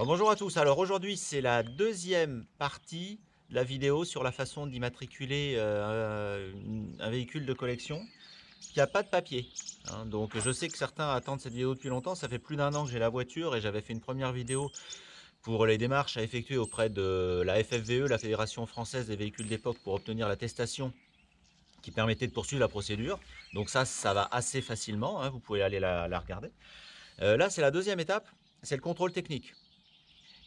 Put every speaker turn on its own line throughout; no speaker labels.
Alors, bonjour à tous. Alors aujourd'hui, c'est la deuxième partie de la vidéo sur la façon d'immatriculer un véhicule de collection qui n'a pas de papier, hein. Donc je sais que certains attendent cette vidéo depuis longtemps. Ça fait plus d'un an que j'ai la voiture et j'avais fait une première vidéo pour les démarches à effectuer auprès de la FFVE, la Fédération française des véhicules d'époque, pour obtenir l'attestation qui permettait de poursuivre la procédure. Donc ça va assez facilement, hein, vous pouvez aller la regarder. Là, c'est la deuxième étape, c'est le contrôle technique.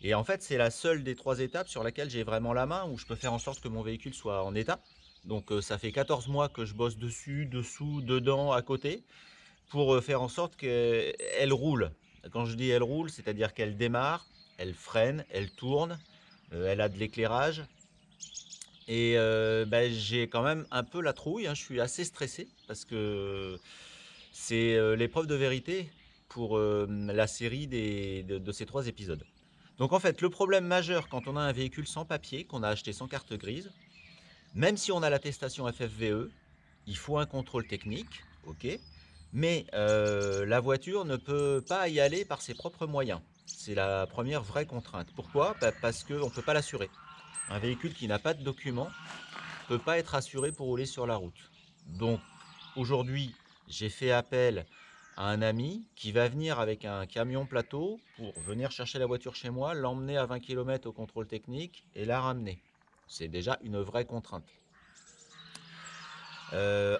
Et en fait, c'est la seule des 3 étapes sur laquelle j'ai vraiment la main, où je peux faire en sorte que mon véhicule soit en état. Donc ça fait 14 mois que je bosse dessus, dessous, dedans, à côté, pour faire en sorte qu'elle roule. Quand je dis elle roule, c'est-à-dire qu'elle démarre, elle freine, elle tourne, elle a de l'éclairage. Et j'ai quand même un peu la trouille, hein. Je suis assez stressé parce que c'est l'épreuve de vérité pour la série de ces 3 épisodes. Donc en fait, le problème majeur quand on a un véhicule sans papier, qu'on a acheté sans carte grise, même si on a l'attestation FFVE, il faut un contrôle technique, ok, mais la voiture ne peut pas y aller par ses propres moyens. C'est la première vraie contrainte. Pourquoi? Parce qu'on ne peut pas l'assurer. Un véhicule qui n'a pas de documents ne peut pas être assuré pour rouler sur la route. Donc aujourd'hui, j'ai fait appel à un ami qui va venir avec un camion plateau pour venir chercher la voiture chez moi, l'emmener à 20 km au contrôle technique et la ramener. C'est déjà une vraie contrainte.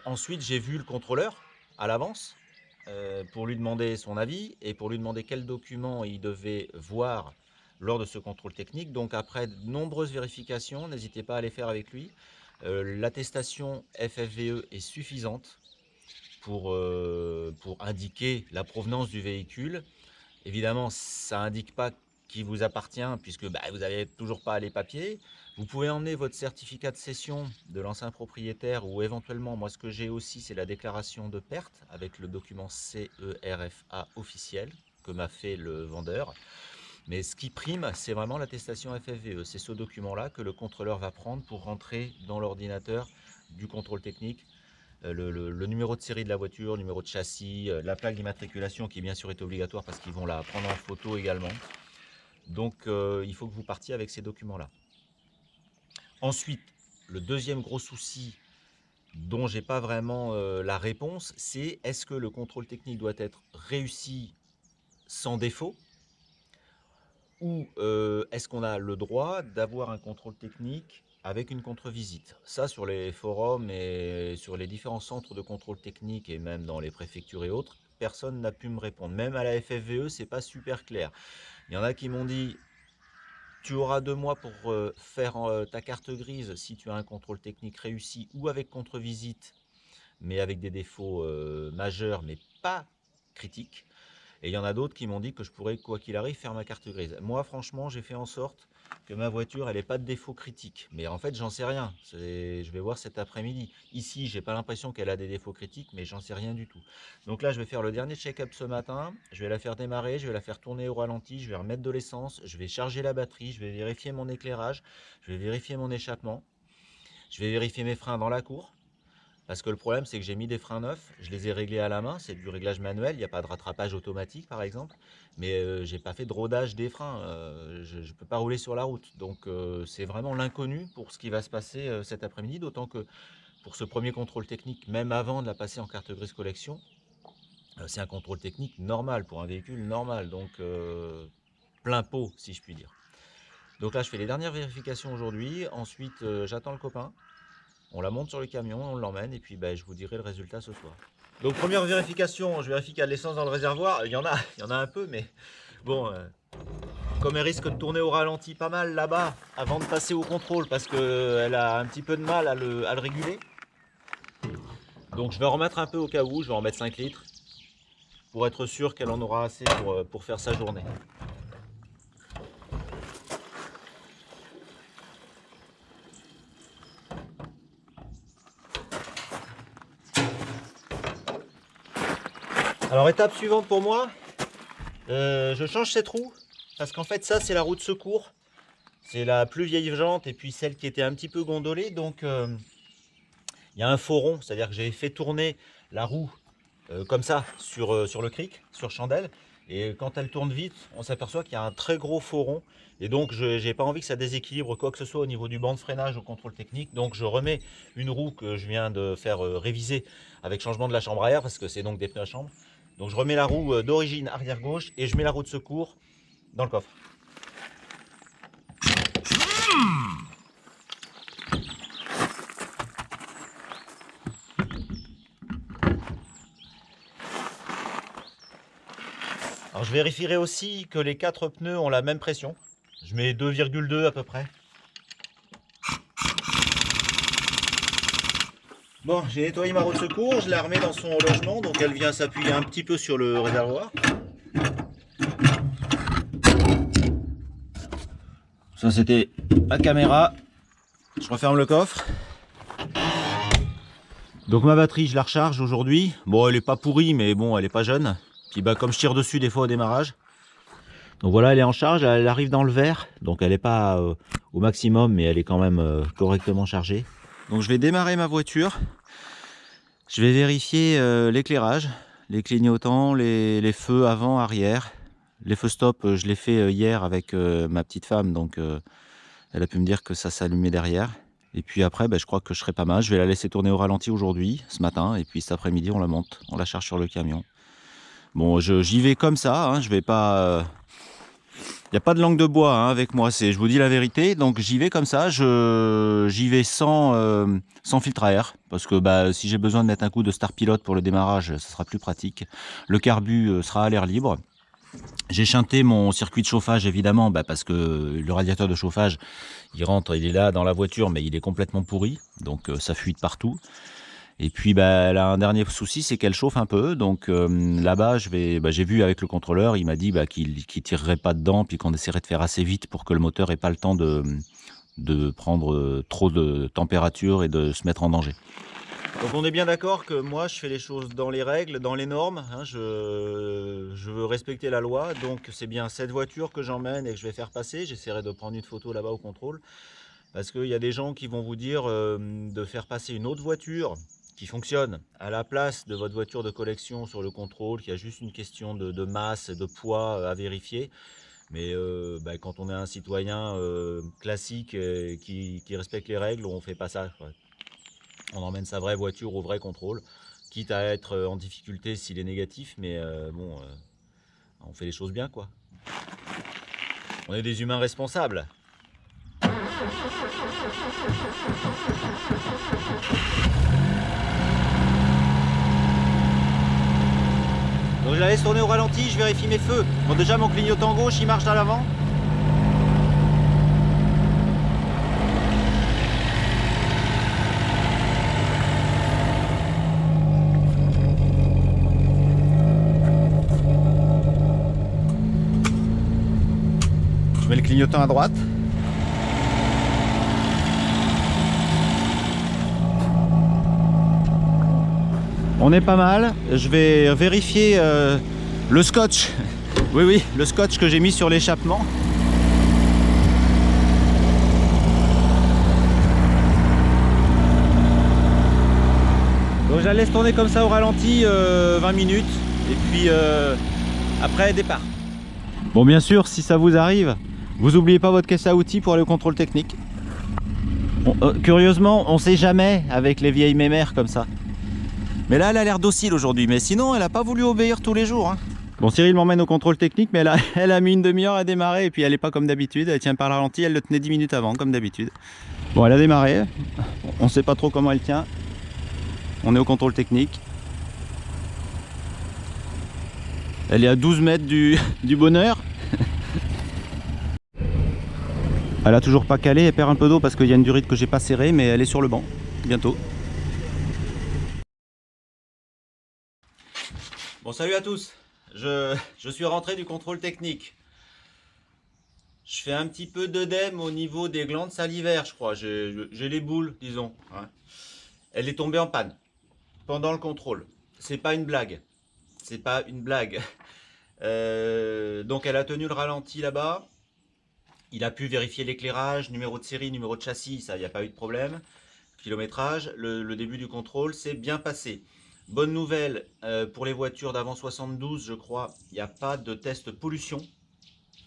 Ensuite, j'ai vu le contrôleur à l'avance pour lui demander son avis et pour lui demander quels documents il devait voir lors de ce contrôle technique. Donc après de nombreuses vérifications, n'hésitez pas à les faire avec lui. L'attestation FFVE est suffisante pour indiquer la provenance du véhicule. Évidemment, ça indique pas qui vous appartient puisque vous n'avez toujours pas les papiers. Vous pouvez emmener votre certificat de cession de l'ancien propriétaire ou éventuellement, moi ce que j'ai aussi, c'est la déclaration de perte avec le document CERFA officiel que m'a fait le vendeur. Mais ce qui prime, c'est vraiment l'attestation FFVE. C'est ce document-là que le contrôleur va prendre pour rentrer dans l'ordinateur du contrôle technique le numéro de série de la voiture, le numéro de châssis, la plaque d'immatriculation qui bien sûr est obligatoire parce qu'ils vont la prendre en photo également. Donc il faut que vous partiez avec ces documents-là. Ensuite, le deuxième gros souci dont j'ai pas vraiment la réponse, c'est est-ce que le contrôle technique doit être réussi sans défaut ou est-ce qu'on a le droit d'avoir un contrôle technique avec une contre-visite? Ça, sur les forums et sur les différents centres de contrôle technique et même dans les préfectures et autres, personne n'a pu me répondre. Même à la FFVE, c'est pas super clair. Il y en a qui m'ont dit tu auras 2 mois pour faire ta carte grise si tu as un contrôle technique réussi ou avec contre-visite, mais avec des défauts majeurs, mais pas critiques. Et il y en a d'autres qui m'ont dit que je pourrais, quoi qu'il arrive, faire ma carte grise. Moi, franchement, j'ai fait en sorte que ma voiture, elle n'ait pas de défaut critique. Mais en fait, j'en sais rien. Je vais voir cet après-midi. Ici, j'ai pas l'impression qu'elle a des défauts critiques, mais j'en sais rien du tout. Donc là, je vais faire le dernier check-up ce matin. Je vais la faire démarrer, je vais la faire tourner au ralenti, je vais remettre de l'essence, je vais charger la batterie, je vais vérifier mon éclairage, je vais vérifier mon échappement, je vais vérifier mes freins dans la cour. Parce que le problème, c'est que j'ai mis des freins neufs, je les ai réglés à la main, c'est du réglage manuel, il n'y a pas de rattrapage automatique par exemple, mais j'ai pas fait de rodage des freins, je ne peux pas rouler sur la route. Donc c'est vraiment l'inconnu pour ce qui va se passer cet après-midi, d'autant que pour ce premier contrôle technique, même avant de la passer en carte grise collection, c'est un contrôle technique normal pour un véhicule normal, donc plein pot si je puis dire. Donc là, je fais les dernières vérifications aujourd'hui, ensuite j'attends le copain. On la monte sur le camion, on l'emmène et puis je vous dirai le résultat ce soir. Donc première vérification, je vérifie qu'il y a de l'essence dans le réservoir. Il y en a un peu, mais bon, comme elle risque de tourner au ralenti pas mal là-bas avant de passer au contrôle parce qu'elle a un petit peu de mal à le réguler. Donc je vais en remettre un peu au cas où, je vais en mettre 5 litres pour être sûr qu'elle en aura assez pour faire sa journée. Alors étape suivante pour moi, je change cette roue parce qu'en fait ça c'est la roue de secours. C'est la plus vieille jante et puis celle qui était un petit peu gondolée. Donc il y a un faux rond, c'est-à-dire que j'ai fait tourner la roue comme ça sur le cric, sur chandelle. Et quand elle tourne vite, on s'aperçoit qu'il y a un très gros faux rond. Et donc, je n'ai pas envie que ça déséquilibre quoi que ce soit au niveau du banc de freinage au contrôle technique. Donc, je remets une roue que je viens de faire réviser avec changement de la chambre à air, parce que c'est donc des pneus à chambre. Donc, je remets la roue d'origine arrière gauche et je mets la roue de secours dans le coffre. Alors, je vérifierai aussi que les 4 pneus ont la même pression. Je mets 2,2 à peu près. Bon, j'ai nettoyé ma roue de secours, je la remets dans son logement, donc elle vient s'appuyer un petit peu sur le réservoir. Ça, c'était la caméra. Je referme le coffre. Donc ma batterie, je la recharge aujourd'hui. Bon, elle est pas pourrie, mais bon, elle est pas jeune. Puis bah, comme je tire dessus des fois au démarrage. Donc voilà, elle est en charge, elle arrive dans le vert. Donc elle n'est pas au maximum, mais elle est quand même correctement chargée. Donc je vais démarrer ma voiture. Je vais vérifier l'éclairage, les clignotants, les feux avant, arrière. Les feux stop, je l'ai fait hier avec ma petite femme, donc elle a pu me dire que ça s'allumait derrière. Et puis après, je crois que je serai pas mal. Je vais la laisser tourner au ralenti aujourd'hui, ce matin, et puis cet après-midi, on la monte, on la charge sur le camion. Bon, j'y vais comme ça, hein, je vais pas... Il n'y a pas de langue de bois hein, avec moi, je vous dis la vérité, donc j'y vais comme ça, j'y vais sans filtre à air, parce que si j'ai besoin de mettre un coup de Star Pilot pour le démarrage, ça sera plus pratique. Le carbu sera à l'air libre. J'ai shunté mon circuit de chauffage évidemment, parce que le radiateur de chauffage, il est là dans la voiture, mais il est complètement pourri, donc ça fuit de partout. Et puis elle a un dernier souci, c'est qu'elle chauffe un peu. Donc là-bas, j'ai vu avec le contrôleur, il m'a dit qu'il tirerait pas dedans, puis qu'on essaierait de faire assez vite pour que le moteur ait pas le temps de prendre trop de température et de se mettre en danger. Donc on est bien d'accord que moi je fais les choses dans les règles, dans les normes, hein, je veux respecter la loi, donc c'est bien cette voiture que j'emmène et que je vais faire passer. J'essaierai de prendre une photo là-bas au contrôle, parce qu'il y a des gens qui vont vous dire de faire passer une autre voiture qui fonctionne à la place de votre voiture de collection sur le contrôle, qui a juste une question de masse, de poids à vérifier. Mais quand on est un citoyen classique qui respecte les règles, on ne fait pas ça, quoi. On emmène sa vraie voiture au vrai contrôle, quitte à être en difficulté s'il est négatif, mais on fait les choses bien, quoi. On est des humains responsables. Donc je la laisse tourner au ralenti, je vérifie mes feux. Bon, déjà mon clignotant gauche il marche à l'avant. Je mets le clignotant à droite. On est pas mal. Je vais vérifier le scotch. Oui, le scotch que j'ai mis sur l'échappement. Donc je la laisse tourner comme ça au ralenti 20 minutes. Et puis après départ. Bon, bien sûr, si ça vous arrive, vous n'oubliez pas votre caisse à outils pour aller au contrôle technique. Curieusement, on ne sait jamais avec les vieilles mémères comme ça. Mais là, elle a l'air docile aujourd'hui. Mais sinon, elle n'a pas voulu obéir tous les jours. Hein. Bon, Cyril m'emmène au contrôle technique, mais elle a mis une demi-heure à démarrer. Et puis, elle n'est pas comme d'habitude. Elle tient par le ralenti. Elle le tenait 10 minutes avant, comme d'habitude. Bon, elle a démarré. On ne sait pas trop comment elle tient. On est au contrôle technique. Elle est à 12 mètres du bonheur. Elle a toujours pas calé. Elle perd un peu d'eau parce qu'il y a une durite que j'ai pas serrée. Mais elle est sur le banc. Bientôt. Bon, salut à tous, je suis rentré du contrôle technique. Je fais un petit peu d'œdème au niveau des glandes salivaires, je crois. J'ai les boules, disons. Hein. Elle est tombée en panne pendant le contrôle. C'est pas une blague. C'est pas une blague. Donc elle a tenu le ralenti là-bas. Il a pu vérifier l'éclairage, numéro de série, numéro de châssis, ça, il n'y a pas eu de problème. Kilométrage, le début du contrôle s'est bien passé. Bonne nouvelle, pour les voitures d'avant 72, je crois, il n'y a pas de test pollution.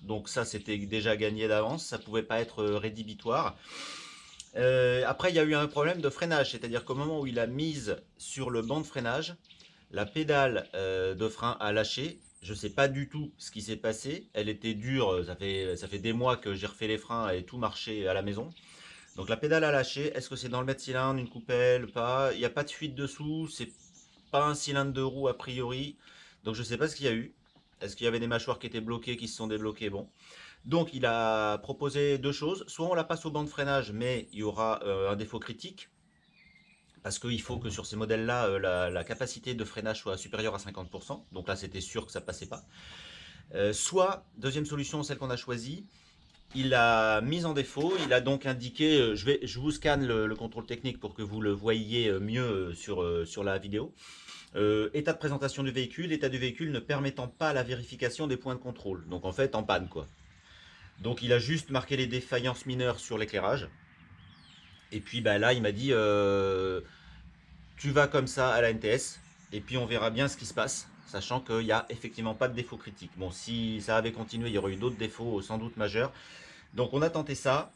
Donc ça, c'était déjà gagné d'avance, ça pouvait pas être rédhibitoire. Après, il y a eu un problème de freinage, c'est-à-dire qu'au moment où il a mise sur le banc de freinage, la pédale de frein a lâché. Je ne sais pas du tout ce qui s'est passé. Elle était dure, ça fait des mois que j'ai refait les freins et tout marchait à la maison. Donc la pédale a lâché. Est-ce que c'est dans le mètre cylindre, une coupelle, pas? Il n'y a pas de fuite dessous, c'est pas un cylindre de roue a priori. Donc je ne sais pas ce qu'il y a eu. Est-ce qu'il y avait des mâchoires qui étaient bloquées, qui se sont débloquées? Bon. Donc il a proposé deux choses. Soit on la passe au banc de freinage, mais il y aura un défaut critique. Parce qu'il faut que sur ces modèles-là, la capacité de freinage soit supérieure à 50%. Donc là, c'était sûr que ça ne passait pas. Soit, deuxième solution, celle qu'on a choisie, il a mis en défaut, il a donc indiqué, je vous scanne le contrôle technique pour que vous le voyiez mieux sur la vidéo. État de présentation du véhicule, état du véhicule ne permettant pas la vérification des points de contrôle. Donc en fait, en panne quoi. Donc il a juste marqué les défaillances mineures sur l'éclairage. Et puis bah, là, il m'a dit, tu vas comme ça à la NTS, et puis on verra bien ce qui se passe, sachant qu'il n'y a effectivement pas de défaut critique. Bon, si ça avait continué, il y aurait eu d'autres défauts sans doute majeurs. Donc on a tenté ça,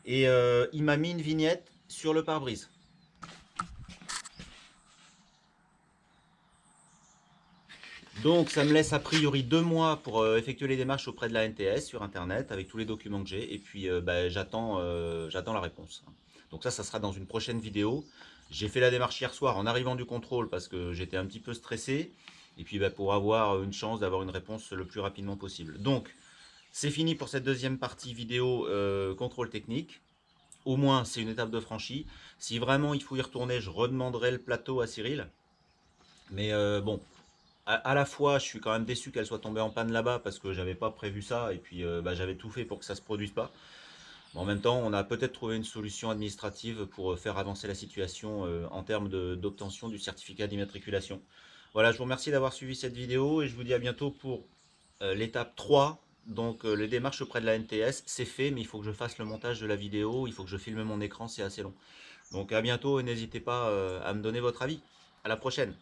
et il m'a mis une vignette sur le pare-brise. Donc ça me laisse a priori 2 mois pour effectuer les démarches auprès de la NTS sur internet avec tous les documents que j'ai, et puis bah, j'attends la réponse. Donc ça sera dans une prochaine vidéo. J'ai fait la démarche hier soir en arrivant du contrôle parce que j'étais un petit peu stressé, et puis bah, pour avoir une chance d'avoir une réponse le plus rapidement possible. Donc c'est fini pour cette deuxième partie vidéo contrôle technique. Au moins c'est une étape de franchie. Si vraiment il faut y retourner, je redemanderai le plateau à Cyril. Mais bon, à la fois, je suis quand même déçu qu'elle soit tombée en panne là-bas parce que j'avais pas prévu ça et puis bah, j'avais tout fait pour que ça se produise pas. Mais en même temps, on a peut-être trouvé une solution administrative pour faire avancer la situation en termes d'obtention du certificat d'immatriculation. Voilà, je vous remercie d'avoir suivi cette vidéo et je vous dis à bientôt pour l'étape 3. Donc les démarches auprès de la NTS, c'est fait, mais il faut que je fasse le montage de la vidéo, il faut que je filme mon écran, c'est assez long. Donc à bientôt et n'hésitez pas à me donner votre avis. À la prochaine.